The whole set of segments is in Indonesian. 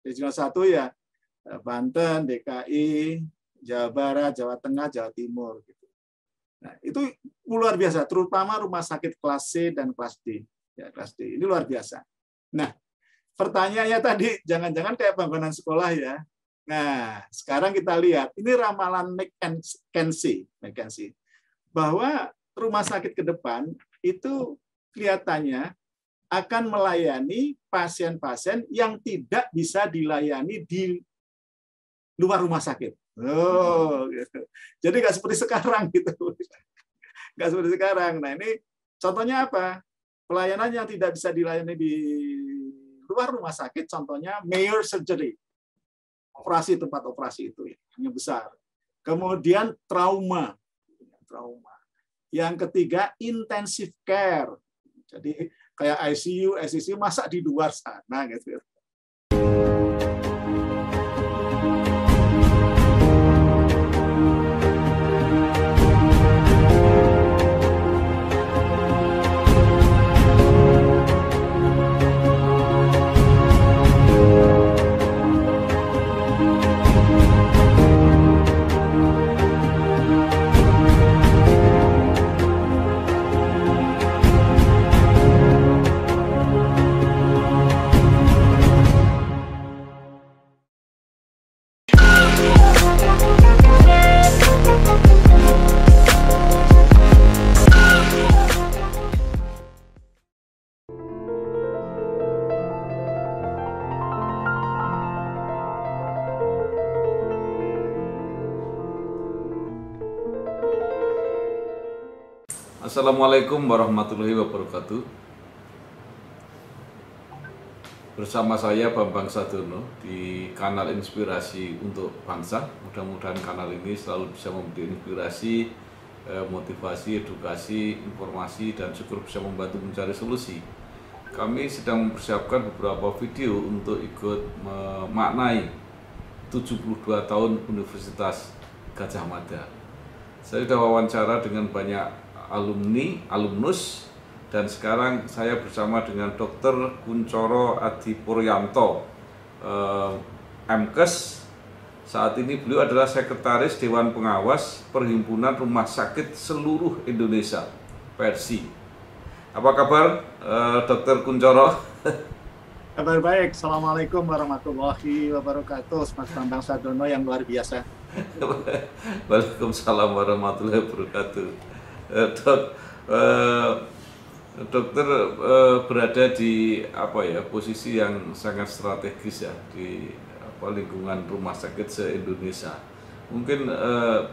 Regional 1 ya Banten, DKI, Jawa Barat, Jawa Tengah, Jawa Timur. Gitu. Nah, itu luar biasa, terutama rumah sakit kelas C dan kelas D. Ya, kelas D. Ini luar biasa. Nah, pertanyaannya tadi, jangan-jangan kayak bangunan sekolah ya. Nah, sekarang kita lihat, ini ramalan McKinsey, bahwa rumah sakit ke depan itu kelihatannya akan melayani pasien-pasien yang tidak bisa dilayani di luar rumah sakit. Oh, gitu. Jadi nggak seperti sekarang gitu, nggak seperti sekarang. Nah ini contohnya apa? Pelayanan yang tidak bisa dilayani di luar rumah sakit, contohnya Mayo Surgery, operasi tempat operasi itu yang besar. Kemudian trauma. Yang ketiga intensive care. Jadi kayak ICU, SCU masa di luar sana gitu. Assalamualaikum warahmatullahi wabarakatuh. Bersama saya Bambang Sadono di kanal Inspirasi untuk Bangsa. Mudah-mudahan kanal ini selalu bisa memberi inspirasi, motivasi, edukasi, informasi, dan syukur bisa membantu mencari solusi. Kami sedang mempersiapkan beberapa video untuk ikut memaknai 72 tahun Universitas Gadjah Mada. Saya sudah wawancara dengan banyak alumnus, dan sekarang saya bersama dengan Dr. Kuncoro Adi Puryanto, MKes. Saat ini beliau adalah Sekretaris Dewan Pengawas Perhimpunan Rumah Sakit Seluruh Indonesia, Persi. Apa kabar, Dr. Kuncoro? Kabar baik. Assalamualaikum warahmatullahi wabarakatuh. Mas Bambang Sadono yang luar biasa. Waalaikumsalam warahmatullahi wabarakatuh. Dokter berada di posisi yang sangat strategis ya di lingkungan rumah sakit se-Indonesia. Mungkin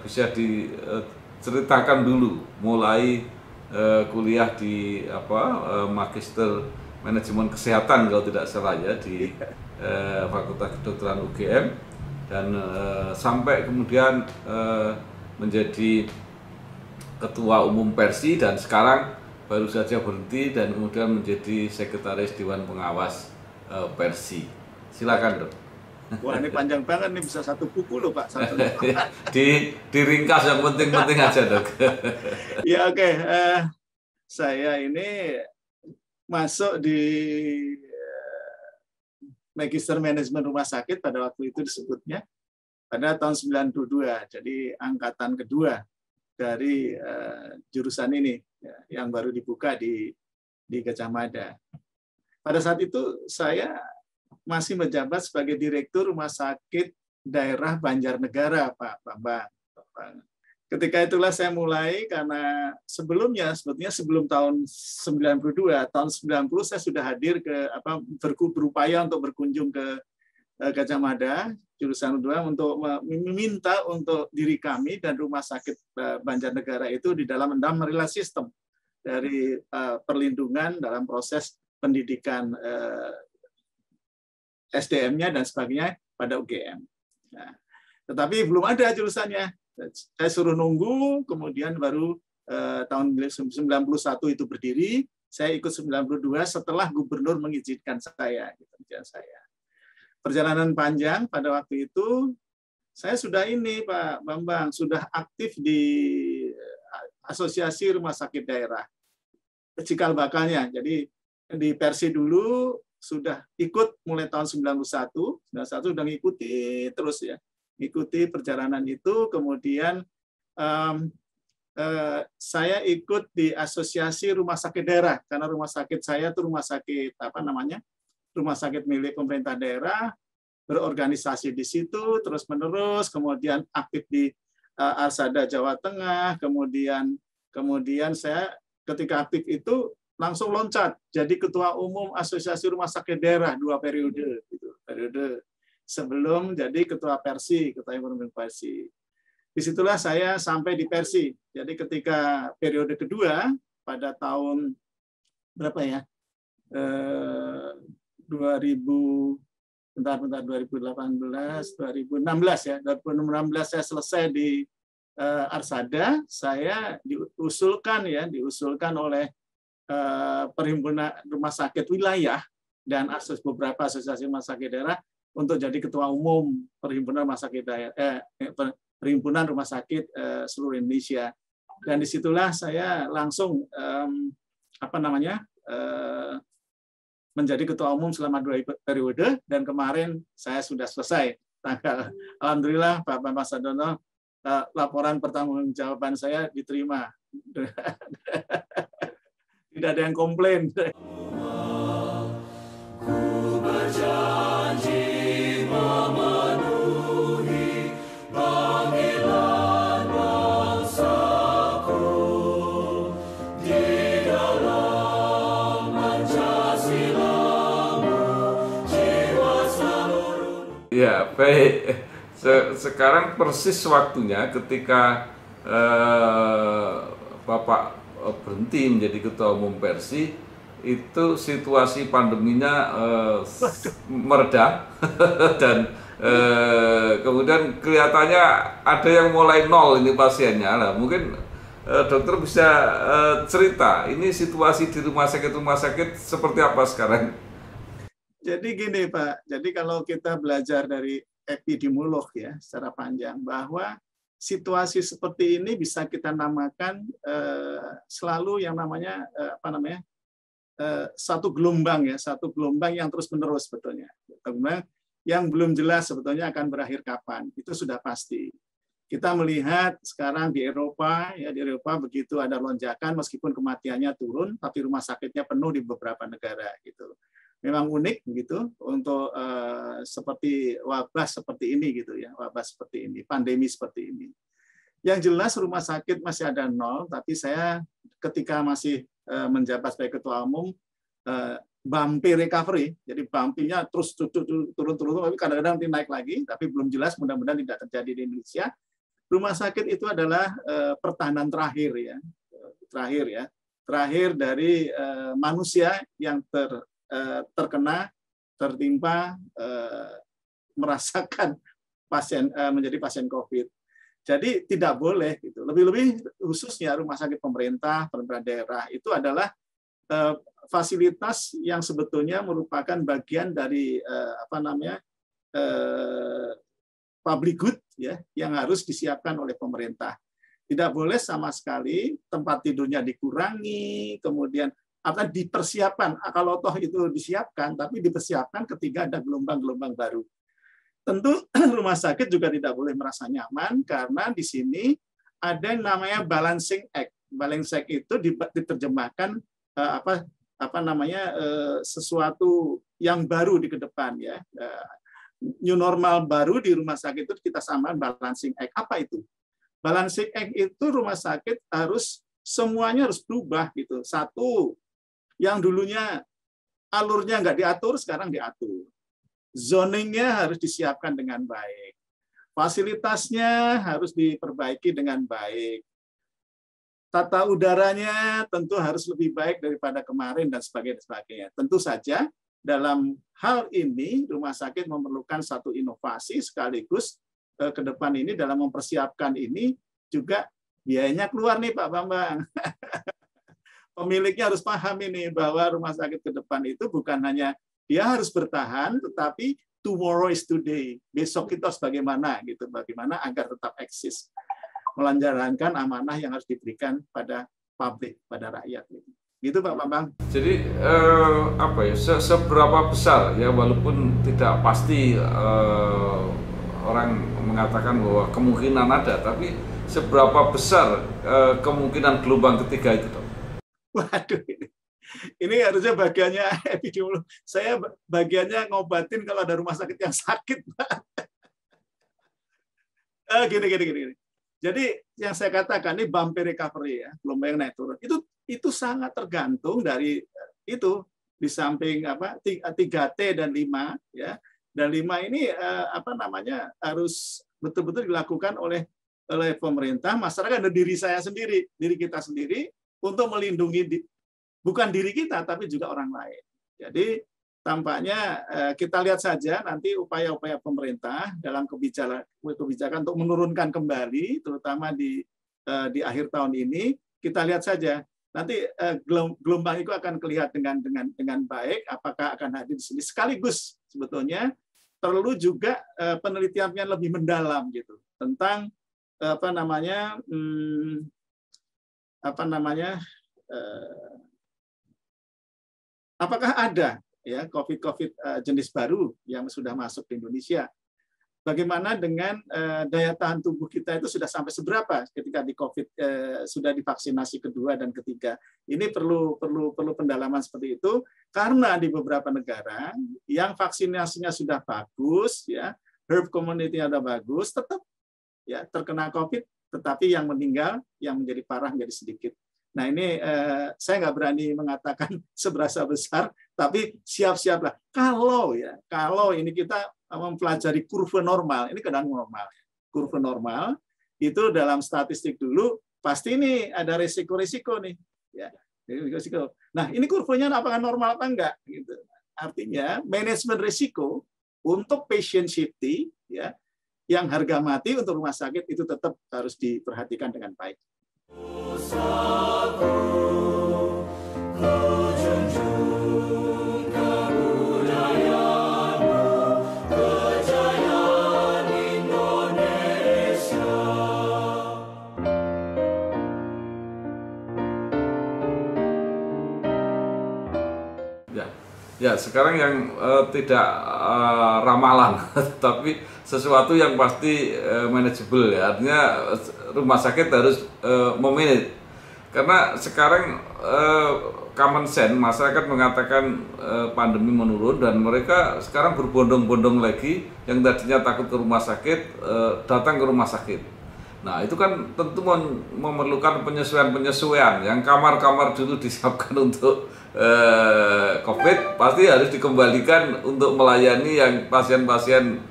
bisa diceritakan dulu mulai kuliah di Magister Manajemen Kesehatan kalau tidak salah ya di Fakultas Kedokteran UGM, dan sampai kemudian menjadi Ketua Umum Persi, dan sekarang baru saja berhenti dan kemudian menjadi Sekretaris Dewan Pengawas Persi. Silakan, Dok. Wah, ini panjang banget nih, bisa satu buku loh Pak. Diringkas yang penting-penting aja, Dok. Ya oke. Saya ini masuk di Magister Manajemen Rumah Sakit pada waktu itu disebutnya pada tahun 92. Jadi angkatan kedua dari jurusan ini yang baru dibuka di Gadjah Mada. Pada saat itu saya masih menjabat sebagai Direktur Rumah Sakit Daerah Banjarnegara, Pak Bambang. Ketika itulah saya mulai, karena sebelumnya sebetulnya sebelum tahun 92, tahun 90 saya sudah hadir berupaya untuk berkunjung ke Gadjah Mada jurusan 2 untuk meminta untuk diri kami dan Rumah Sakit Banjarnegara itu di dalam umbrella system dari perlindungan dalam proses pendidikan SDM-nya dan sebagainya pada UGM. Nah, tetapi belum ada jurusannya. Saya suruh nunggu, kemudian baru tahun 91 itu berdiri. Saya ikut 92 setelah gubernur mengizinkan saya. Perjalanan panjang pada waktu itu, saya sudah ini Pak Bambang, sudah aktif di Asosiasi Rumah Sakit Daerah, cikal bakalnya. Jadi di Persi dulu, sudah ikut mulai tahun 91 sudah ngikuti terus ya, ngikuti perjalanan itu. Kemudian saya ikut di asosiasi rumah sakit daerah karena rumah sakit saya itu rumah sakit rumah sakit milik pemerintah daerah, berorganisasi di situ terus menerus, kemudian aktif di Arsada Jawa Tengah, kemudian saya ketika aktif itu langsung loncat jadi ketua umum asosiasi rumah sakit daerah 2 periode gitu. Periode sebelum jadi ketua Persi, ketua umum Persi. Disitulah saya sampai di Persi. Jadi ketika periode kedua pada tahun berapa ya? 2018, 2016 ya. 2016 saya selesai di Arsada, saya diusulkan oleh Perhimpunan Rumah Sakit Wilayah dan beberapa asosiasi rumah sakit daerah untuk jadi ketua umum Perhimpunan Rumah Sakit Perhimpunan Rumah Sakit seluruh Indonesia. Dan disitulah saya langsung menjadi ketua umum selama 2 periode, dan kemarin saya sudah selesai. Alhamdulillah Pak Bambang Sadono, laporan pertanggungjawaban saya diterima. Tidak ada yang komplain. Ya, baik. Sekarang persis waktunya ketika Bapak berhenti menjadi ketua umum Persi, itu situasi pandeminya mereda dan kemudian kelihatannya ada yang mulai nol ini pasiennya. Nah, mungkin dokter bisa cerita ini situasi di rumah sakit seperti apa sekarang? Jadi gini Pak, jadi kalau kita belajar dari epidemiolog ya secara panjang, bahwa situasi seperti ini bisa kita namakan selalu yang namanya satu gelombang yang terus menerus sebetulnya. Yang belum jelas sebetulnya akan berakhir kapan, itu sudah pasti. Kita melihat sekarang di Eropa begitu ada lonjakan, meskipun kematiannya turun, tapi rumah sakitnya penuh di beberapa negara gitu. Memang unik begitu untuk seperti wabah seperti ini gitu ya, wabah seperti ini, pandemi seperti ini. Yang jelas rumah sakit masih ada nol, tapi saya ketika masih menjabat sebagai ketua umum, bumpy recovery, jadi bumpy-nya terus turun, tapi kadang-kadang nanti naik lagi, tapi belum jelas, mudah-mudahan tidak terjadi di Indonesia. Rumah sakit itu adalah pertahanan terakhir dari manusia yang tertimpa merasakan menjadi pasien COVID. Jadi tidak boleh gitu. Lebih-lebih khususnya rumah sakit pemerintah daerah itu adalah fasilitas yang sebetulnya merupakan bagian dari public good ya, yang harus disiapkan oleh pemerintah. Tidak boleh sama sekali tempat tidurnya dikurangi, kemudian atau dipersiapkan, kalau toh itu disiapkan, tapi dipersiapkan ketika ada gelombang-gelombang baru. Tentu rumah sakit juga tidak boleh merasa nyaman, karena di sini ada yang namanya balancing act. Balancing act itu diterjemahkan sesuatu yang baru di kedepan ya. New normal baru di rumah sakit itu kita samakan balancing act. Apa itu? Balancing act itu rumah sakit semuanya harus berubah gitu. Satu, yang dulunya alurnya nggak diatur, sekarang diatur. Zoningnya harus disiapkan dengan baik. Fasilitasnya harus diperbaiki dengan baik. Tata udaranya tentu harus lebih baik daripada kemarin dan sebagainya. Tentu saja dalam hal ini rumah sakit memerlukan satu inovasi, sekaligus ke depan ini dalam mempersiapkan ini juga biayanya keluar nih Pak Bambang. Pemiliknya harus paham ini bahwa rumah sakit ke depan itu bukan hanya dia harus bertahan, tetapi tomorrow is today. Besok kita harus bagaimana gitu, bagaimana agar tetap eksis, menjalankan amanah yang harus diberikan pada publik, pada rakyat. Gitu Pak Bambang. Jadi apa ya, seberapa besar ya, walaupun tidak pasti orang mengatakan bahwa kemungkinan ada, tapi seberapa besar kemungkinan gelombang ketiga itu, Dok? Waduh, ini harusnya bagiannya epidemiolog. Saya bagiannya ngobatin kalau ada rumah sakit yang sakit, Pak. Gini. Jadi yang saya katakan ini bumpy recovery ya, gelombang naik turun. Itu sangat tergantung dari itu, di samping 3T dan 5 ya. Dan 5 ini harus betul-betul dilakukan oleh pemerintah, masyarakat, dan diri saya sendiri, diri kita sendiri, untuk melindungi bukan diri kita tapi juga orang lain. Jadi tampaknya kita lihat saja nanti upaya-upaya pemerintah dalam kebijakan untuk menurunkan kembali, terutama di akhir tahun ini. Kita lihat saja nanti gelombang itu akan kelihatan dengan baik, apakah akan hadir di sini. Sekaligus sebetulnya perlu juga penelitian yang lebih mendalam gitu tentang apakah ada ya COVID jenis baru yang sudah masuk ke Indonesia. Bagaimana dengan daya tahan tubuh kita itu sudah sampai seberapa ketika di COVID sudah divaksinasi kedua dan ketiga. Ini perlu pendalaman seperti itu, karena di beberapa negara yang vaksinasinya sudah bagus ya, herd immunity-nya sudah bagus, tetap ya terkena COVID, tetapi yang meninggal, yang menjadi parah menjadi sedikit. Nah ini saya nggak berani mengatakan seberapa besar, tapi siap-siaplah. Kalau ini kita mempelajari kurva normal, ini keadaan normal. Kurva normal itu dalam statistik dulu pasti ini ada risiko-risiko nih. Ya, risiko. Nah ini kurvanya apakah normal apa enggak? Gitu. Artinya manajemen risiko untuk patient safety, ya, yang harga mati untuk rumah sakit itu tetap harus diperhatikan dengan baik. Ya, sekarang yang tidak ramalan, tapi sesuatu yang pasti manageable ya. Artinya rumah sakit harus memanage. Karena sekarang common sense, masyarakat mengatakan pandemi menurun dan mereka sekarang berbondong-bondong lagi, yang tadinya takut ke rumah sakit datang ke rumah sakit. Nah, itu kan tentu memerlukan penyesuaian-penyesuaian. Yang kamar-kamar dulu disiapkan untuk COVID pasti harus dikembalikan untuk melayani yang pasien-pasien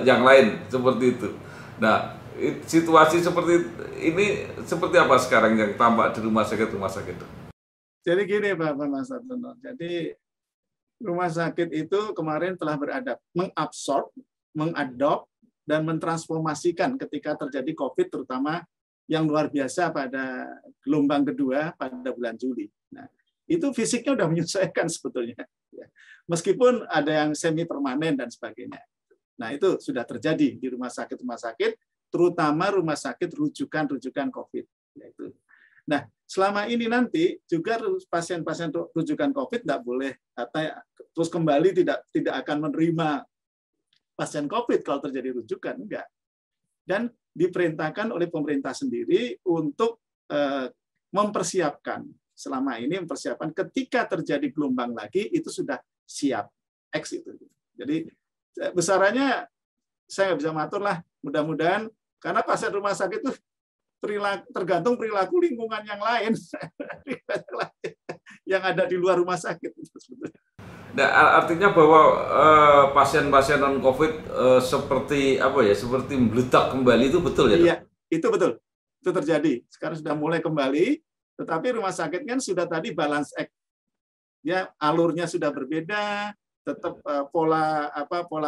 yang lain seperti itu. Nah, situasi seperti ini seperti apa sekarang yang tampak di rumah sakit? Jadi gini Pak Mas Abdono. Jadi rumah sakit itu kemarin telah mengabsorb, mengadop, dan mentransformasikan ketika terjadi COVID, terutama yang luar biasa pada gelombang kedua pada bulan Juli. Nah, itu fisiknya sudah menyesuaikan sebetulnya. Meskipun ada yang semi permanen dan sebagainya. Nah, itu sudah terjadi di rumah sakit, terutama rumah sakit rujukan COVID. Nah, selama ini nanti juga pasien-pasien rujukan COVID tidak boleh terus kembali tidak akan menerima pasien COVID kalau terjadi rujukan, enggak. Dan diperintahkan oleh pemerintah sendiri untuk mempersiapkan ketika terjadi gelombang lagi itu sudah siap X itu. Jadi besarannya saya nggak bisa mengatur lah, mudah-mudahan karena pasien rumah sakit itu tergantung perilaku lingkungan yang lain yang ada di luar rumah sakit. Nah, artinya bahwa pasien-pasien non COVID seperti meledak kembali itu betul ya? Iya, itu betul. Itu terjadi. Sekarang sudah mulai kembali, tetapi rumah sakit kan sudah tadi balance act. Ya, alurnya sudah berbeda, tetap pola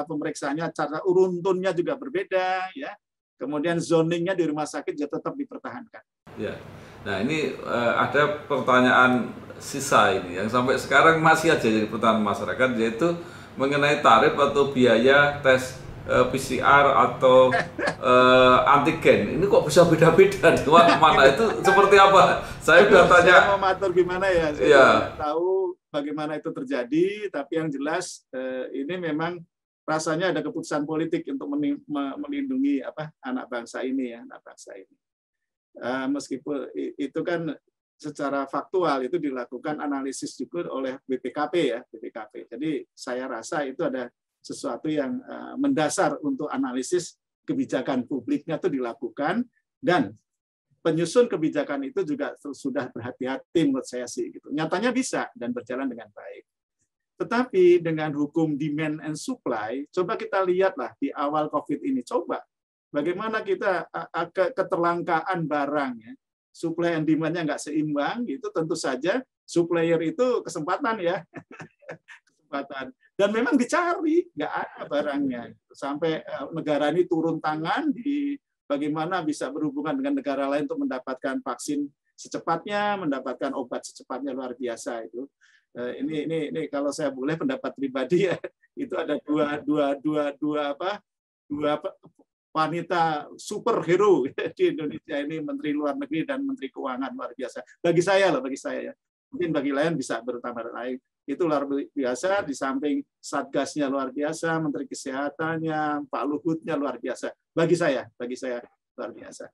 pemeriksaannya, cara uruntunnya juga berbeda, ya. Kemudian zoningnya di rumah sakit juga tetap dipertahankan. Ya. Nah, ini ada pertanyaan sisa ini yang sampai sekarang masih aja jadi pertanyaan masyarakat, yaitu mengenai tarif atau biaya tes PCR atau antigen. Ini kok bisa beda-beda? Mana itu seperti apa? Saya sudah tanya. Saya mau matur gimana ya? Saya tidak tahu bagaimana itu terjadi, tapi yang jelas ini memang rasanya ada keputusan politik untuk melindungi anak bangsa ini ya, anak bangsa ini. Meskipun itu kan secara faktual itu dilakukan analisis juga oleh BPKP ya, BPKP. Jadi saya rasa itu ada sesuatu yang mendasar untuk analisis kebijakan publiknya itu dilakukan, dan penyusun kebijakan itu juga sudah berhati-hati menurut saya sih gitu. Nyatanya bisa dan berjalan dengan baik. Tetapi dengan hukum demand and supply, coba kita lihatlah di awal COVID ini, coba bagaimana kita keterlangkaan barang ya, supply and demand-nya nggak seimbang, itu tentu saja supplier itu kesempatan ya, kesempatan. Dan memang dicari, nggak ada barangnya. Sampai negara ini turun tangan di bagaimana bisa berhubungan dengan negara lain untuk mendapatkan vaksin secepatnya, mendapatkan obat secepatnya, luar biasa itu. Ini kalau saya boleh pendapat pribadi ya, itu ada dua wanita superhero di Indonesia ini, Menteri Luar Negeri dan Menteri Keuangan, luar biasa. Bagi saya loh, bagi saya ya. Mungkin bagi lain bisa bertambah lain. Itu luar biasa, di samping Satgasnya luar biasa, Menteri Kesehatannya, Pak Luhutnya luar biasa. Bagi saya luar biasa.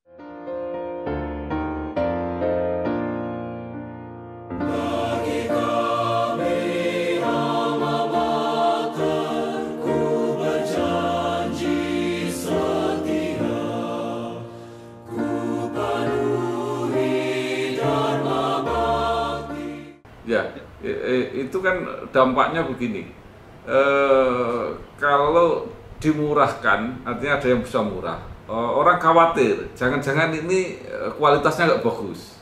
Ya, itu kan dampaknya begini. Kalau dimurahkan, artinya ada yang bisa murah. Orang khawatir, jangan-jangan ini kualitasnya nggak bagus.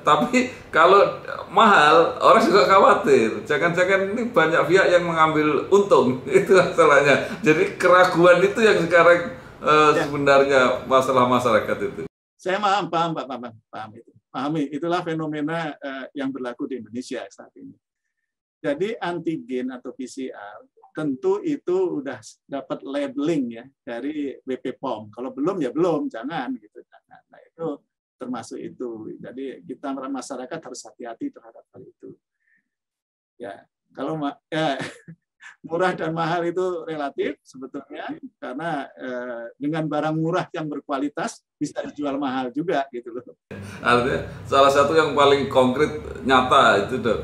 Tapi kalau mahal, orang juga khawatir. Jangan-jangan ini banyak pihak yang mengambil untung. Itu masalahnya. Jadi keraguan itu yang sekarang sebenarnya masalah masyarakat itu. Saya paham itu. Pahami, itulah fenomena yang berlaku di Indonesia saat ini. Jadi antigen atau PCR tentu itu udah dapat labeling ya dari BP POM. Kalau belum ya belum, jangan gitu. Nah itu termasuk itu. Jadi kita masyarakat harus hati-hati terhadap hal itu. Ya kalau murah dan mahal itu relatif sebetulnya, karena dengan barang murah yang berkualitas bisa dijual mahal juga gitu loh. Artinya salah satu yang paling konkret nyata itu dok,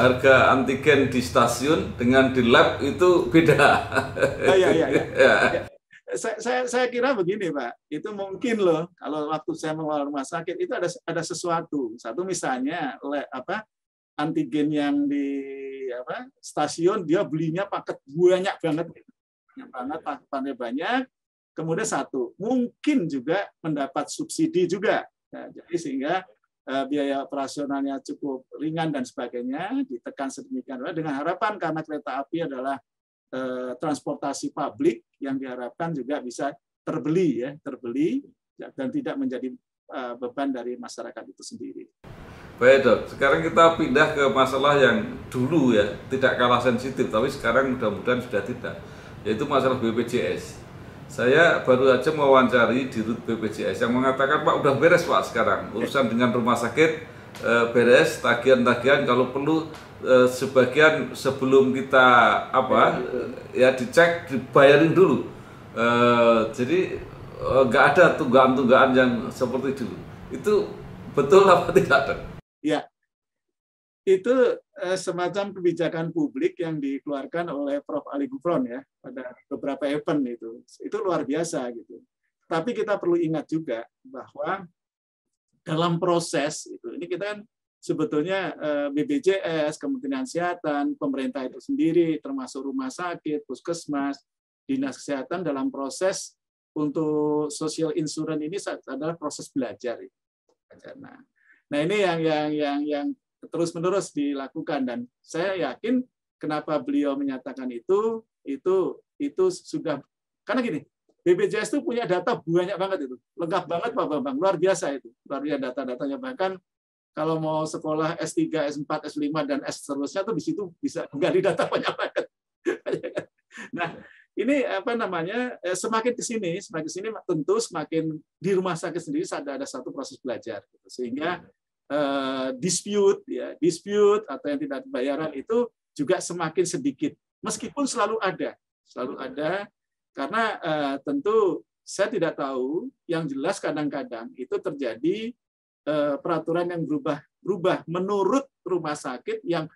harga antigen di stasiun dengan di lab itu beda. Ya. Saya kira begini Pak, itu mungkin loh kalau waktu saya mengelola rumah sakit itu ada sesuatu. Satu misalnya antigen yang di stasiun dia belinya paket banyak banget, kemudian satu mungkin juga mendapat subsidi juga, nah, jadi sehingga biaya operasionalnya cukup ringan dan sebagainya, ditekan sedemikian rupa dengan harapan karena kereta api adalah transportasi publik yang diharapkan juga bisa terbeli dan tidak menjadi beban dari masyarakat itu sendiri. Baik dok, sekarang kita pindah ke masalah yang dulu ya tidak kalah sensitif, tapi sekarang mudah-mudahan sudah tidak, yaitu masalah BPJS. Saya baru aja mewawancari dirut BPJS yang mengatakan Pak udah beres Pak sekarang urusan dengan rumah sakit, beres, tagihan-tagihan kalau perlu sebagian sebelum kita dicek dibayarin dulu. Jadi nggak ada tunggaan-tunggaan yang seperti dulu. Itu betul apa tidak dok? Ya, itu semacam kebijakan publik yang dikeluarkan oleh Prof. Ali Gufron ya pada beberapa event itu luar biasa gitu. Tapi kita perlu ingat juga bahwa dalam proses ini kita kan sebetulnya BPJS, Kementerian Kesehatan, pemerintah itu sendiri, termasuk rumah sakit, puskesmas, dinas kesehatan dalam proses untuk social insurance ini adalah proses belajar. Nah ini yang terus-menerus dilakukan, dan saya yakin kenapa beliau menyatakan itu sudah karena gini, BPJS itu punya data banyak banget itu, lengkap banget Pak Bambang, luar biasa itu, luar biasa data-datanya, bahkan kalau mau sekolah S3, S4, S5 dan S seterusnya tuh di situ bisa gali data banyak banget. Nah ini apa namanya, semakin ke sini tentu semakin di rumah sakit sendiri ada satu proses belajar, gitu. Sehingga dispute atau yang tidak bayaran itu juga semakin sedikit, meskipun selalu ada karena tentu saya tidak tahu, yang jelas kadang-kadang itu terjadi peraturan yang berubah menurut rumah sakit yang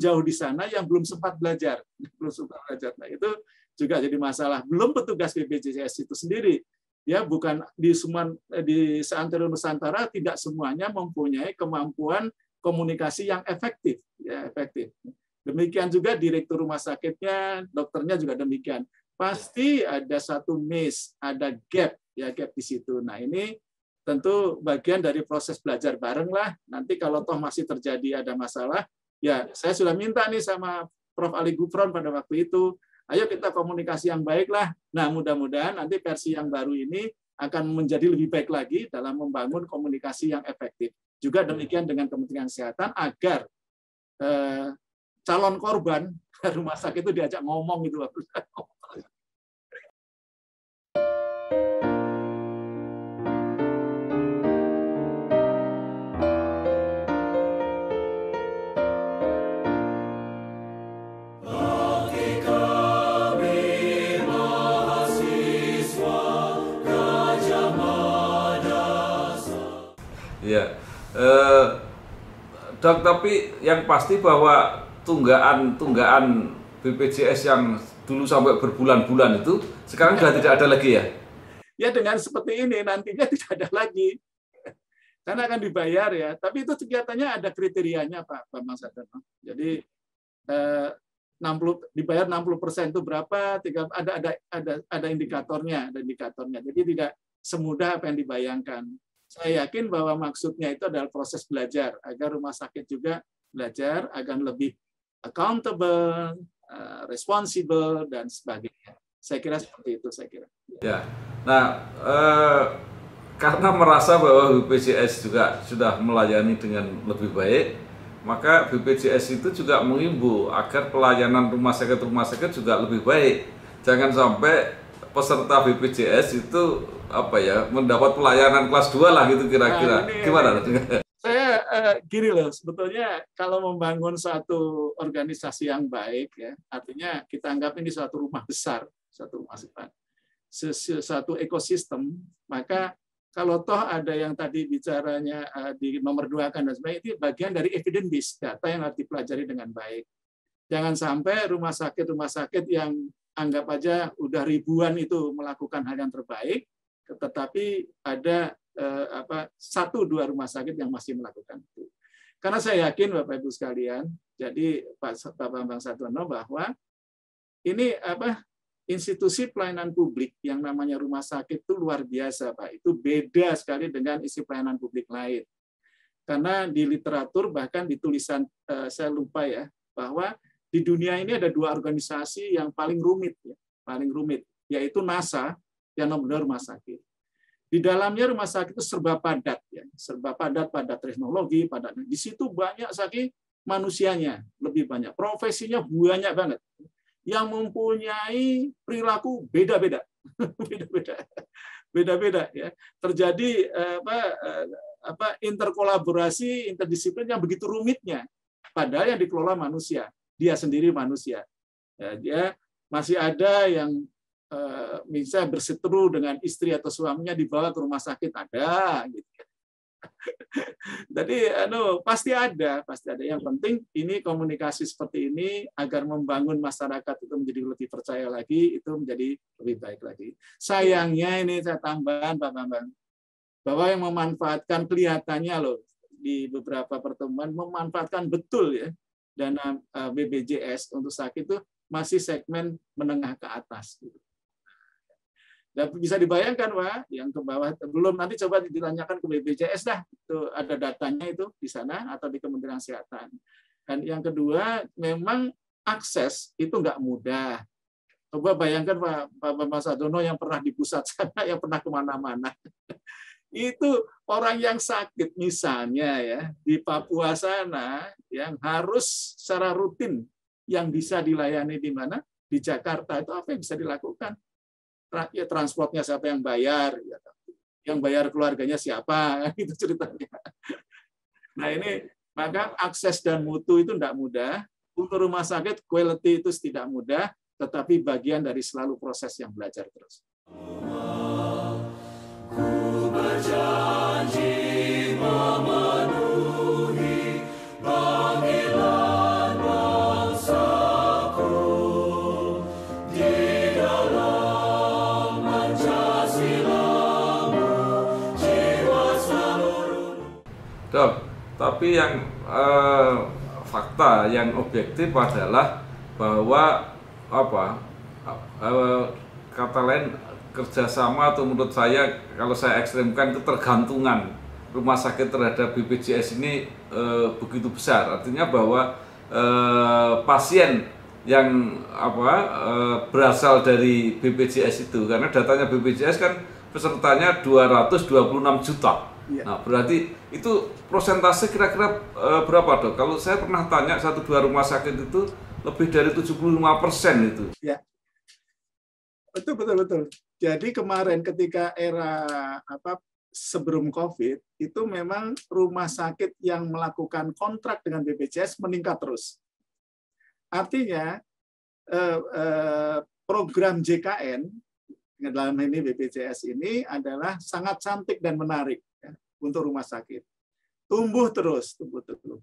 jauh di sana yang belum sempat belajar. Nah, itu juga jadi masalah. Belum petugas BPJS itu sendiri, ya, bukan di seantero Nusantara tidak semuanya mempunyai kemampuan komunikasi yang efektif, ya, efektif. Demikian juga direktur rumah sakitnya, dokternya juga demikian. Pasti ada satu miss, ada gap di situ. Nah, ini tentu bagian dari proses belajar bareng lah. Nanti kalau toh masih terjadi ada masalah, ya saya sudah minta nih sama Prof. Ali Gufron pada waktu itu, ayo kita komunikasi yang baik lah. Nah, mudah-mudahan nanti versi yang baru ini akan menjadi lebih baik lagi dalam membangun komunikasi yang efektif. Juga demikian dengan Kementerian Kesehatan agar calon korban rumah sakit itu diajak ngomong gitu. Ya, Dok, tapi yang pasti bahwa tunggaan BPJS yang dulu sampai berbulan-bulan itu sekarang sudah tidak ada lagi ya? Ya, dengan seperti ini nantinya tidak ada lagi. Karena akan dibayar ya. Tapi itu kegiatannya ada kriterianya, Pak Bambang Sadono. Jadi dibayar 60% itu berapa? Ada indikatornya, Jadi tidak semudah apa yang dibayangkan. Saya yakin bahwa maksudnya itu adalah proses belajar agar rumah sakit juga belajar agar lebih accountable, responsible dan sebagainya. Saya kira seperti itu. Ya. Nah, karena merasa bahwa BPJS juga sudah melayani dengan lebih baik, maka BPJS itu juga mengimbau agar pelayanan rumah sakit juga lebih baik. Jangan sampai peserta BPJS itu mendapat pelayanan kelas 2 lah gitu kira-kira. Gimana? Saya gini loh, sebetulnya kalau membangun satu organisasi yang baik, ya, artinya kita anggap ini suatu rumah besar, satu ekosistem, maka kalau toh ada yang tadi bicaranya di nomor 2 kan dan sebagainya, itu bagian dari evidence base, data yang harus dipelajari dengan baik. Jangan sampai rumah sakit yang anggap aja udah ribuan itu melakukan hal yang terbaik, tetapi ada 1-2 rumah sakit yang masih melakukan itu. Karena saya yakin Bapak Ibu sekalian, jadi Pak Bambang Sadono, bahwa ini institusi pelayanan publik yang namanya rumah sakit itu luar biasa, Pak. Itu beda sekali dengan institusi pelayanan publik lain. Karena di literatur bahkan di tulisan saya lupa ya, bahwa di dunia ini ada 2 organisasi yang paling rumit, yaitu NASA yang nomor 2 rumah sakit. Di dalamnya rumah sakit itu serba padat, ya, padat teknologi, padat. Di situ banyak sekali manusianya, lebih banyak, profesinya banyak banget, yang mempunyai perilaku beda-beda, ya. Terjadi interkolaborasi, interdisiplin yang begitu rumitnya, padahal yang dikelola manusia. Dia sendiri manusia. Ya, dia masih ada yang bisa berseteru dengan istri atau suaminya dibawa ke rumah sakit, ada gitu. Jadi pasti ada. Yang penting ini komunikasi seperti ini agar membangun masyarakat itu menjadi lebih percaya lagi, itu menjadi lebih baik lagi. Sayangnya ini saya tambahan Pak Bambang, bahwa yang memanfaatkan kelihatannya loh di beberapa pertemuan memanfaatkan betul ya dana BPJS untuk sakit itu masih segmen menengah ke atas. Dan bisa dibayangkan, Pak, yang ke bawah belum, nanti coba ditanyakan ke BPJS dah, itu ada datanya itu di sana atau di Kementerian Kesehatan. Dan yang kedua, memang akses itu nggak mudah. Coba bayangkan Pak Bambang Sadono yang pernah di pusat sana, yang pernah kemana-mana. Itu orang yang sakit misalnya ya di Papua sana yang harus secara rutin yang bisa dilayani di mana? di Jakarta itu apa yang bisa dilakukan? Ya, transportnya siapa yang bayar? Yang bayar keluarganya siapa? Itu ceritanya. Nah ini, maka akses dan mutu itu tidak mudah. Untuk rumah sakit, quality itu tidak mudah, tetapi bagian dari selalu proses yang belajar terus. Dok, tapi yang fakta yang objektif adalah bahwa kata lain kerjasama, atau menurut saya kalau saya ekstremkan, ketergantungan rumah sakit terhadap BPJS ini begitu besar. Artinya bahwa pasien yang berasal dari BPJS itu, karena datanya BPJS kan pesertanya 226 juta. Ya. Nah, berarti itu prosentase kira-kira berapa, Dok? Kalau saya pernah tanya 1-2 rumah sakit itu lebih dari 75% itu. Ya. Betul. Jadi kemarin ketika era sebelum COVID itu memang rumah sakit yang melakukan kontrak dengan BPJS meningkat terus. Artinya program JKN dalam ini BPJS ini adalah sangat cantik dan menarik ya, untuk rumah sakit. Tumbuh terus.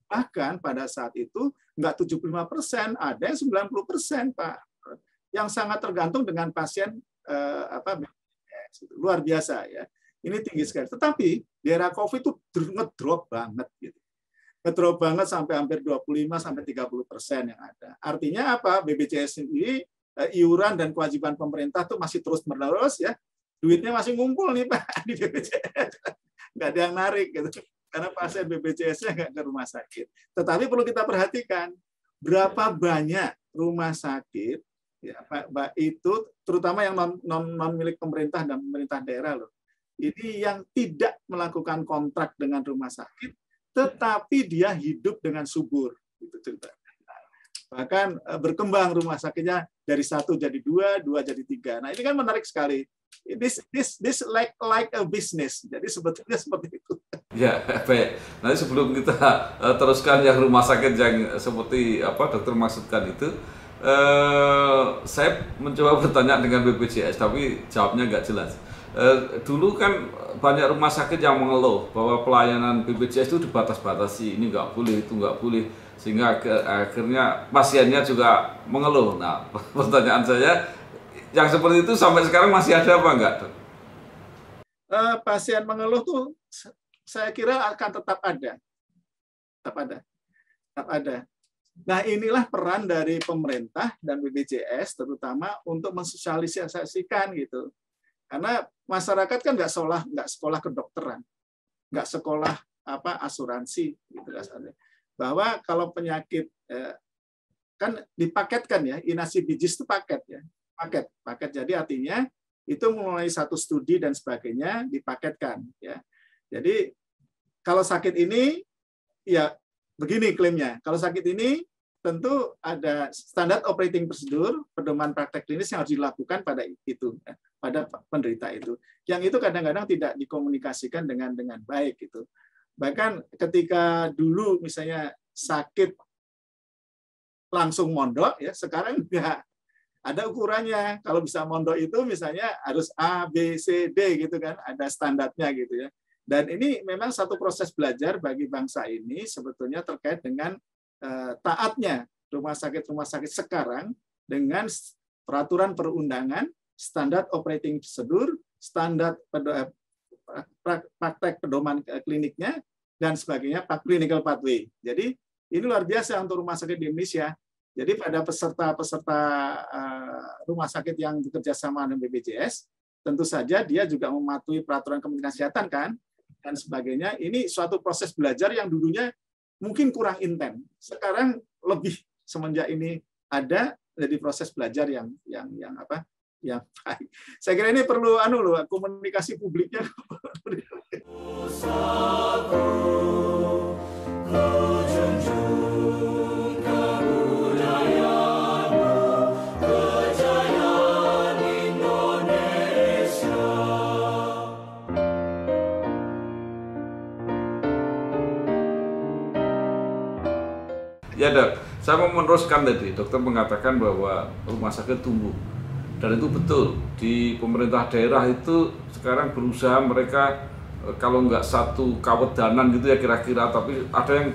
Bahkan pada saat itu enggak 75%, ada yang 90%, Pak. Yang sangat tergantung dengan pasien BPJS. Luar biasa ya. Ini tinggi sekali. Tetapi di era COVID itu ngedrop banget gitu. Ngedrop banget sampai hampir 25-30% yang ada. Artinya apa? BPJS ini iuran dan kewajiban pemerintah tuh masih terus-menerus ya. Duitnya masih ngumpul nih Pak di BPJS. Nggak ada yang narik gitu. Karena pasien BPJS-nya nggak ke rumah sakit. Tetapi perlu kita perhatikan berapa banyak rumah sakit ya, Pak, itu terutama yang non milik pemerintah dan pemerintah daerah loh. Ini yang tidak melakukan kontrak dengan rumah sakit, tetapi dia hidup dengan subur. Itu cerita. Bahkan berkembang rumah sakitnya dari 1 jadi 2, 2 jadi 3. Nah ini kan menarik sekali. This like a business. Jadi sebetulnya seperti itu. Ya, baik. Nanti sebelum kita teruskan yang rumah sakit yang seperti apa dokter maksudkan itu, saya mencoba bertanya dengan BPJS, tapi jawabnya nggak jelas. Dulu kan banyak rumah sakit yang mengeluh bahwa pelayanan BPJS itu dibatas-batasi, ini nggak boleh, itu nggak boleh, sehingga akhirnya pasiennya juga mengeluh. Nah, pertanyaan saya, yang seperti itu sampai sekarang masih ada apa enggak, Dok? Pasien mengeluh tuh saya kira akan tetap ada. Tetap ada. Nah, inilah peran dari pemerintah dan BPJS terutama untuk mensosialisasikan gitu. Karena masyarakat kan nggak sekolah kedokteran, nggak sekolah asuransi gitu kasarnya. Bahwa kalau penyakit kan dipaketkan ya, inasi bijis itu paket ya, paket. Jadi artinya itu mulai satu studi dan sebagainya dipaketkan ya. Jadi kalau sakit ini ya begini klaimnya, kalau sakit ini tentu ada standar operating prosedur, pedoman praktek klinis yang harus dilakukan pada itu, pada penderita itu. Yang itu kadang-kadang tidak dikomunikasikan dengan baik gitu. Bahkan ketika dulu misalnya sakit langsung mondok ya, sekarang enggak. Ada ukurannya. Kalau bisa mondok itu misalnya harus A, B, C, D gitu kan, ada standarnya gitu ya. Dan ini memang satu proses belajar bagi bangsa ini sebetulnya terkait dengan taatnya rumah sakit sekarang dengan peraturan perundangan, standar operating prosedur, standar praktek pedoman kliniknya, dan sebagainya, clinical pathway. Jadi ini luar biasa untuk rumah sakit di Indonesia. Jadi pada peserta rumah sakit yang bekerja sama dengan BPJS, tentu saja dia juga mematuhi peraturan Kementerian Kesehatan kan, dan sebagainya. Ini suatu proses belajar yang dulunya mungkin kurang intens. Sekarang lebih semenjak ini ada jadi proses belajar yang baik. Saya kira ini perlu komunikasi publiknya. Ya dok, saya mau meneruskan tadi, dokter mengatakan bahwa rumah sakit tumbuh. Dan itu betul, di pemerintah daerah itu sekarang berusaha mereka, kalau nggak satu kawedanan gitu ya kira-kira, tapi ada yang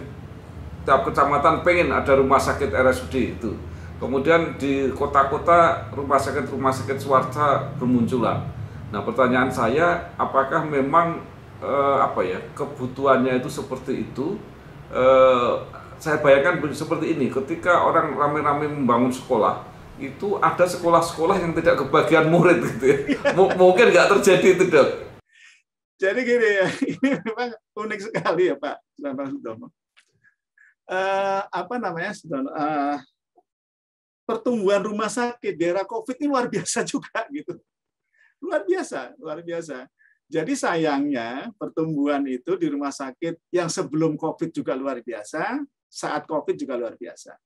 tiap kecamatan pengen ada rumah sakit RSUD itu. Kemudian di kota-kota rumah sakit swasta bermunculan. Nah pertanyaan saya, apakah memang kebutuhannya itu seperti itu? Saya bayangkan seperti ini, ketika orang rame-rame membangun sekolah, itu ada sekolah-sekolah yang tidak kebagian murid gitu ya. Mungkin nggak terjadi itu dok. Jadi gini ya, ini memang unik sekali ya Pak Sudono. Sudono, pertumbuhan rumah sakit di era COVID ini luar biasa juga gitu. Luar biasa. Jadi sayangnya pertumbuhan itu di rumah sakit yang sebelum COVID juga luar biasa, saat COVID juga luar biasa.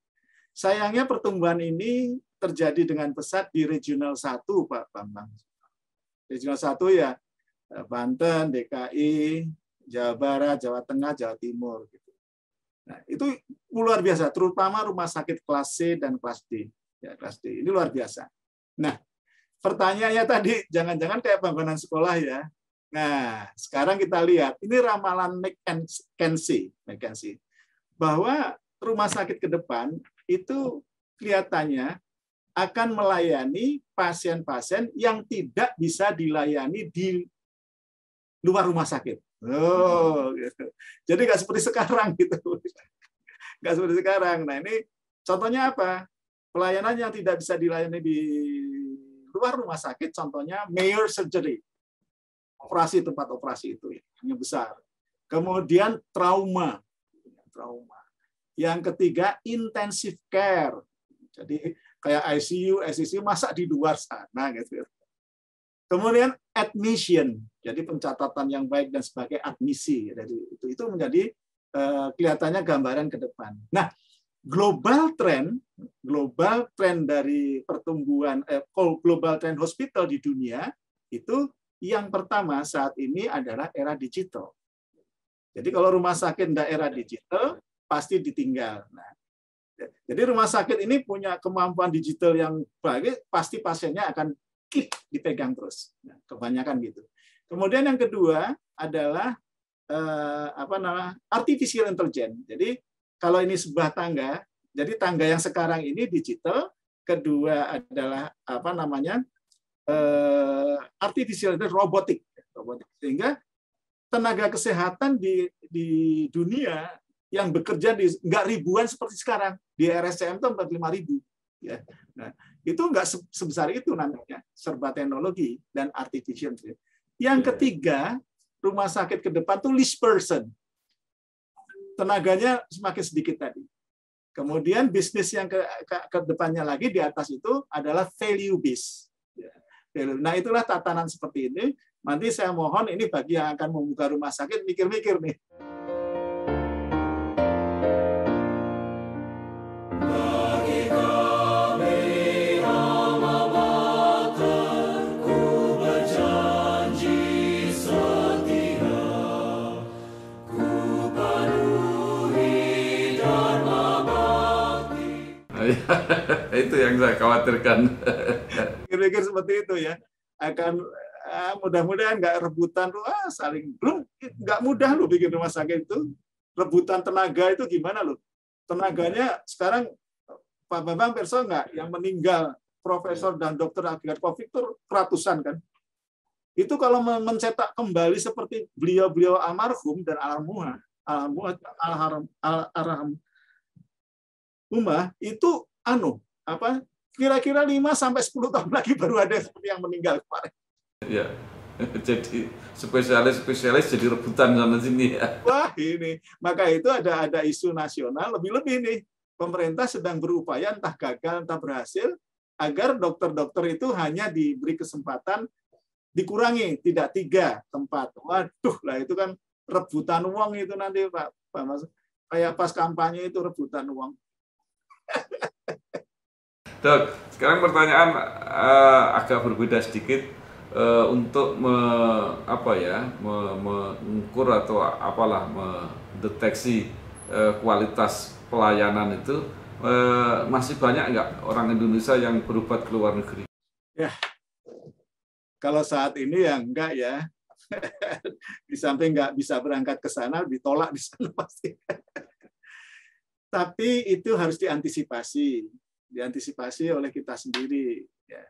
Sayangnya pertumbuhan ini terjadi dengan pesat di Regional 1, Pak Bambang. Regional 1 ya Banten, DKI, Jawa Barat, Jawa Tengah, Jawa Timur. Gitu. Nah, itu luar biasa, terutama rumah sakit kelas C dan kelas D. Ya, kelas D. Ini luar biasa. Nah, pertanyaannya tadi, jangan-jangan kayak bangunan sekolah ya. Nah, sekarang kita lihat, ini ramalan McKinsey, bahwa rumah sakit ke depan itu kelihatannya akan melayani pasien-pasien yang tidak bisa dilayani di luar rumah sakit. Oh, gitu. Jadi nggak seperti sekarang gitu. Nggak seperti sekarang. Nah ini contohnya apa? Pelayanan yang tidak bisa dilayani di luar rumah sakit, contohnya major surgery. Tempat operasi itu yang besar. Kemudian trauma. Yang ketiga intensive care. Jadi kayak ICU, SICU masa di luar sana gitu. Kemudian admission. Jadi pencatatan yang baik dan sebagai admisi. Jadi itu menjadi kelihatannya gambaran ke depan. Nah, global trend dari pertumbuhan global trend hospital di dunia itu yang pertama saat ini adalah era digital. Jadi kalau rumah sakit tidak era digital pasti ditinggal. Nah, jadi rumah sakit ini punya kemampuan digital yang baik, pasti pasiennya akan keep dipegang terus. Nah, kebanyakan gitu. Kemudian yang kedua adalah artificial intelligence. Jadi kalau ini sebuah tangga, jadi tangga yang sekarang ini digital, kedua adalah artificial intelligence, robotik. Sehingga tenaga kesehatan di dunia yang bekerja nggak ribuan seperti sekarang. Di RSCM itu 45.000. Ya. Nah, itu nggak sebesar itu nantinya, serba teknologi dan artificial intelligence. Yang ketiga, rumah sakit ke depan tuh least person. Tenaganya semakin sedikit tadi. Kemudian bisnis yang ke depannya lagi di atas itu adalah value based. Nah, itulah tatanan seperti ini. Nanti saya mohon ini bagi yang akan membuka rumah sakit mikir-mikir nih. Itu yang saya khawatirkan. Kira-kira seperti itu ya. Akan mudah-mudahan nggak rebutan saling belum nggak mudah loh bikin rumah sakit itu. Rebutan tenaga itu gimana loh? Tenaganya sekarang Pak Bambang perso nggak yang meninggal profesor dan dokter akibat COVID itu ratusan kan? Itu kalau mencetak kembali seperti beliau-beliau almarhum dan almarhumah itu kira-kira 5-10 tahun lagi baru ada seperti yang meninggal kemarin. Ya, jadi spesialis jadi rebutan sana sini ya. Wah ini, maka itu ada isu nasional lebih-lebih nih. Pemerintah sedang berupaya entah gagal entah berhasil agar dokter-dokter itu hanya diberi kesempatan dikurangi, tidak 3 tempat. Waduh lah itu kan rebutan uang itu nanti Pak Mas. Kayak pas kampanye itu rebutan uang. Dok, sekarang pertanyaan agak berbeda sedikit untuk mengukur atau mendeteksi kualitas pelayanan itu masih banyak nggak orang Indonesia yang berobat ke luar negeri? Ya, kalau saat ini ya enggak ya. Di samping nggak bisa berangkat ke sana, ditolak di sana pasti. Tapi itu harus diantisipasi oleh kita sendiri. Ya.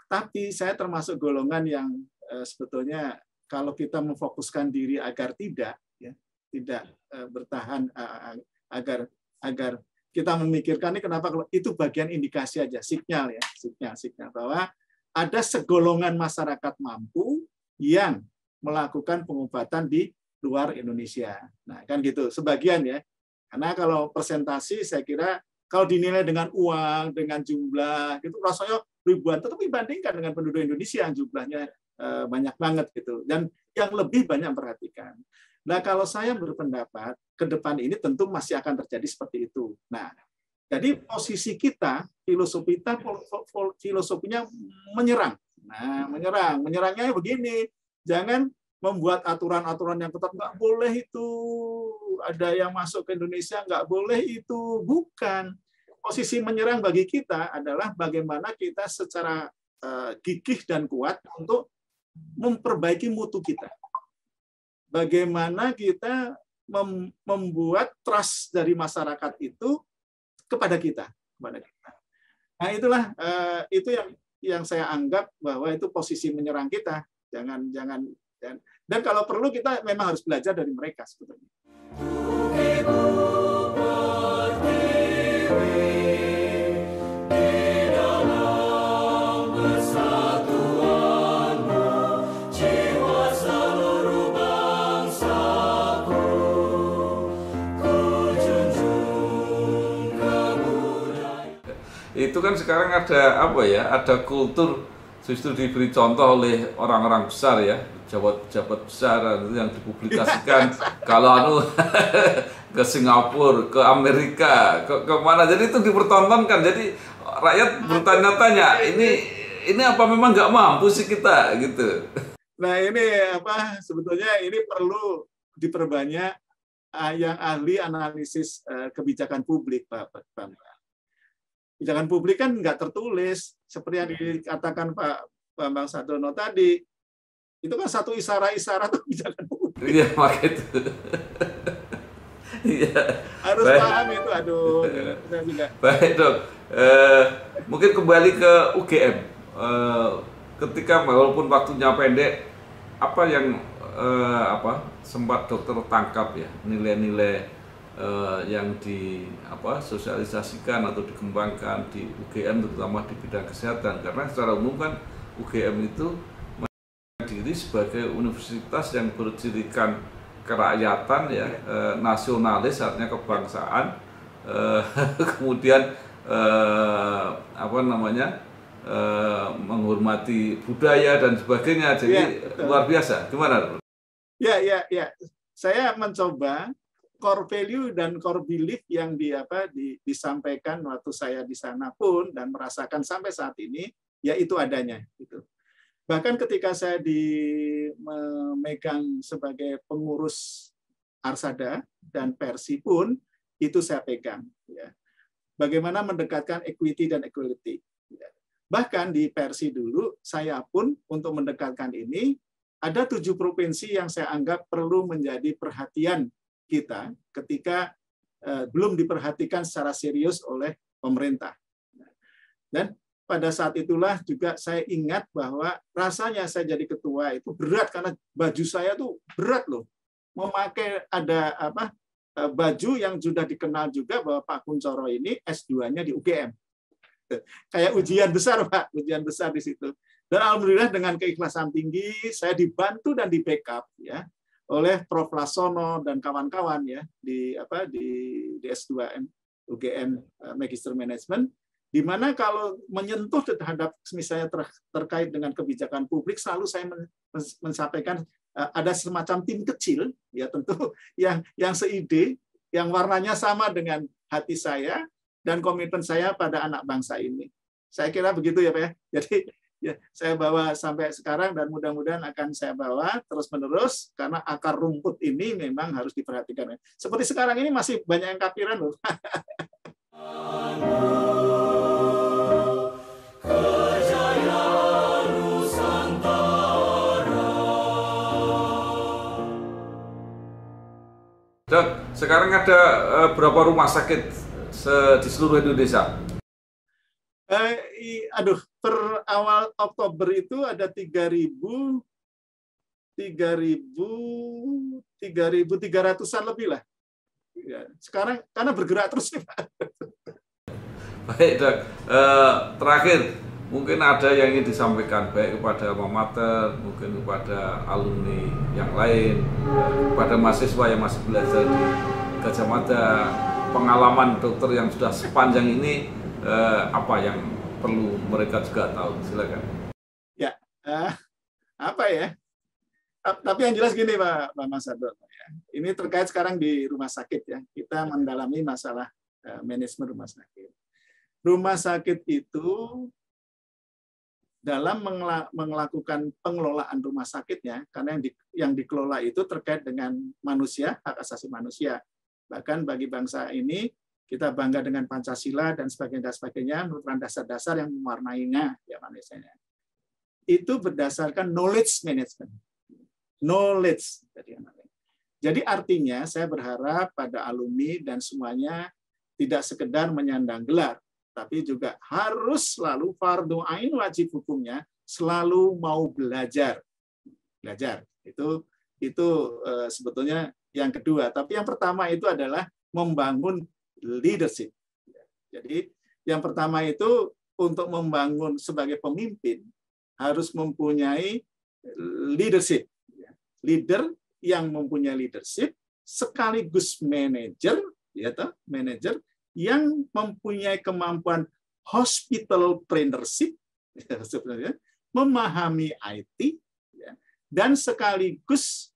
Tapi saya termasuk golongan yang sebetulnya kalau kita memfokuskan diri agar tidak bertahan, agar kita memikirkan ini kenapa, kalau itu bagian indikasi aja, sinyal bahwa ada segolongan masyarakat mampu yang melakukan pengobatan di luar Indonesia. Nah, kan gitu, sebagian ya. Karena kalau presentasi saya kira kalau dinilai dengan uang, dengan jumlah, itu rasanya ribuan, tetapi dibandingkan dengan penduduk Indonesia yang jumlahnya banyak banget gitu. Dan yang lebih banyak memperhatikan. Nah, kalau saya berpendapat, ke depan ini tentu masih akan terjadi seperti itu. Nah, jadi posisi kita, filosofinya menyerang. Nah, menyerangnya begini, jangan membuat aturan-aturan yang ketat, nggak boleh itu, ada yang masuk ke Indonesia, nggak boleh itu. Bukan. Posisi menyerang bagi kita adalah bagaimana kita secara gigih dan kuat untuk memperbaiki mutu kita. Bagaimana kita membuat trust dari masyarakat itu kepada kita. Nah, itulah itu yang saya anggap bahwa itu posisi menyerang kita. Dan kalau perlu kita memang harus belajar dari mereka sebetulnya. Itu kan sekarang ada apa ya? Ada kultur justru diberi contoh oleh orang-orang besar ya, pejabat besar itu yang dipublikasikan kalau ke Singapura, ke Amerika, ke mana. Jadi itu dipertontonkan. Jadi rakyat bertanya-tanya, ini apa memang nggak mampu sih kita gitu. Nah, ini apa sebetulnya ini perlu diperbanyak yang ahli analisis kebijakan publik, Pak. Kebijakan publik kan nggak tertulis, seperti yang dikatakan Pak Bambang Sadono tadi. Itu kan satu isyarat-isyarat kebijakan publik. Iya, makanya itu. Iya. Harus paham itu, aduh. Saya juga. Baik, Dok. Mungkin kembali ke UGM. Ketika walaupun waktunya pendek, apa yang sempat dokter tangkap ya, nilai-nilai yang sosialisasikan atau dikembangkan di UGM terutama di bidang kesehatan, karena secara umum kan UGM itu diri sebagai universitas yang bercirikan kerakyatan ya, nasionalis artinya kebangsaan, kemudian menghormati budaya dan sebagainya, jadi luar biasa. Gimana? Ya. Saya mencoba core value dan core belief yang disampaikan waktu saya di sana pun dan merasakan sampai saat ini, ya itu adanya. Gitu. Bahkan ketika saya memegang sebagai pengurus Arsada dan Persi pun, itu saya pegang. Ya. Bagaimana mendekatkan equity dan equality. Ya. Bahkan di Persi dulu, saya pun untuk mendekatkan ini, ada 7 provinsi yang saya anggap perlu menjadi perhatian kita ketika belum diperhatikan secara serius oleh pemerintah. Dan pada saat itulah juga saya ingat bahwa rasanya saya jadi ketua itu berat, karena baju saya tuh berat loh. Memakai baju yang sudah dikenal juga bahwa Pak Kunchoro ini S2-nya di UGM. Kayak ujian besar, Pak, ujian besar di situ. Dan alhamdulillah dengan keikhlasan tinggi saya dibantu dan di backup ya oleh Prof. Lasono dan kawan-kawan ya di S2M UGM Magister Management, di mana kalau menyentuh terhadap misalnya terkait dengan kebijakan publik, selalu saya menyampaikan ada semacam tim kecil ya tentu yang seide, yang warnanya sama dengan hati saya dan komitmen saya pada anak bangsa ini. Saya kira begitu ya Pak ya. Ya, saya bawa sampai sekarang dan mudah-mudahan akan saya bawa terus-menerus karena akar rumput ini memang harus diperhatikan. Seperti sekarang ini masih banyak yang kafiran loh. Dok, sekarang ada berapa rumah sakit di seluruh Indonesia? Per awal Oktober itu ada 3.300-an lebih lah. Ya, sekarang karena bergerak terus nih Pak. Baik Dok, terakhir mungkin ada yang ingin disampaikan baik kepada alma mater, mungkin kepada alumni yang lain, kepada mahasiswa yang masih belajar di Gadjah Mada, pengalaman dokter yang sudah sepanjang ini, apa yang perlu mereka juga tahu? Silakan. Ya, apa ya? Tapi yang jelas gini Pak Masador, ya. Ini terkait sekarang di rumah sakit ya. Kita mendalami masalah manajemen rumah sakit. Rumah sakit itu dalam melakukan pengelolaan rumah sakitnya, karena yang dikelola itu terkait dengan manusia, hak asasi manusia. Bahkan bagi bangsa ini, kita bangga dengan Pancasila dan sebagainya, merupakan dasar-dasar yang mewarnainya, ya manusianya. Itu berdasarkan knowledge management. Knowledge. Jadi artinya saya berharap pada alumni dan semuanya tidak sekedar menyandang gelar, tapi juga harus selalu fardhu ain wajib hukumnya selalu mau belajar. Belajar itu sebetulnya yang kedua. Tapi yang pertama itu adalah membangun leadership. Jadi yang pertama itu untuk membangun sebagai pemimpin harus mempunyai leadership. Leader yang mempunyai leadership sekaligus manajer, ya toh, manajer yang mempunyai kemampuan hospitalpreneurship, sebenarnya memahami IT, ya, dan sekaligus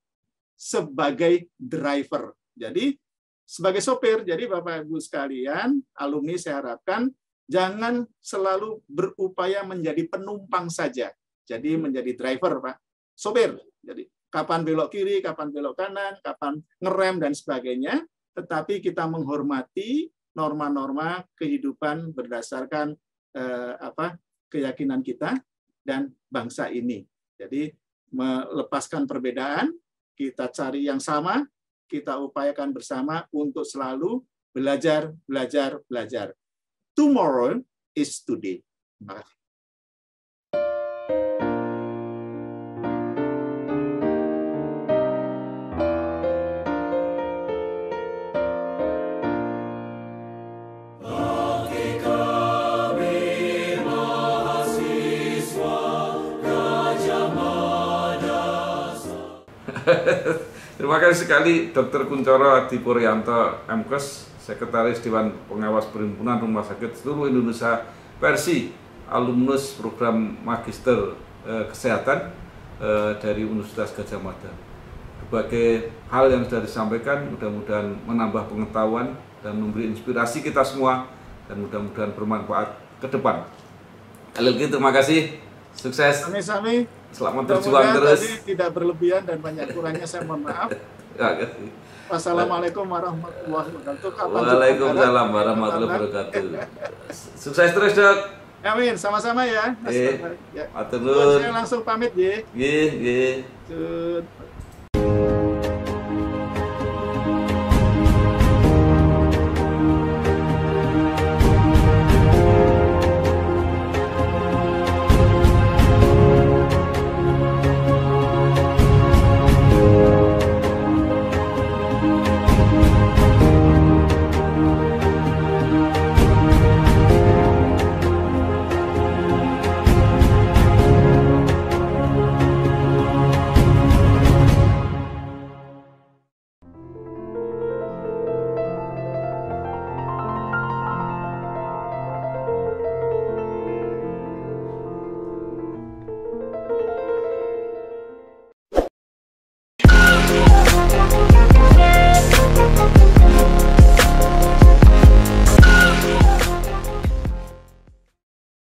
sebagai driver. Jadi sebagai sopir. Jadi Bapak Ibu sekalian, alumni saya harapkan jangan selalu berupaya menjadi penumpang saja. Jadi menjadi driver, Pak. Sopir. Jadi kapan belok kiri, kapan belok kanan, kapan ngerem dan sebagainya, tetapi kita menghormati norma-norma kehidupan berdasarkan keyakinan kita dan bangsa ini. Jadi melepaskan perbedaan, kita cari yang sama, kita upayakan bersama untuk selalu belajar. Tomorrow is today. Terima kasih. Terima kasih sekali Dr. Kuncoro Adipuryanto, MKes, Sekretaris Dewan Pengawas Perhimpunan Rumah Sakit Seluruh Indonesia versi alumnus program Magister Kesehatan dari Universitas Gadjah Mada. Berbagai hal yang sudah disampaikan mudah-mudahan menambah pengetahuan dan memberi inspirasi kita semua dan mudah-mudahan bermanfaat ke depan. Sekali lagi terima kasih, sukses. Sami-sami. Selamat berjuang terus. Tadi tidak berlebihan dan banyak kurangnya saya mohon maaf. Wassalamualaikum warahmatullahi wabarakatuh. Waalaikumsalam warahmatullahi wabarakatuh. Sukses terus, Dok. Amin, sama-sama ya. Matur nuwun. Saya langsung pamit ya. Nggih.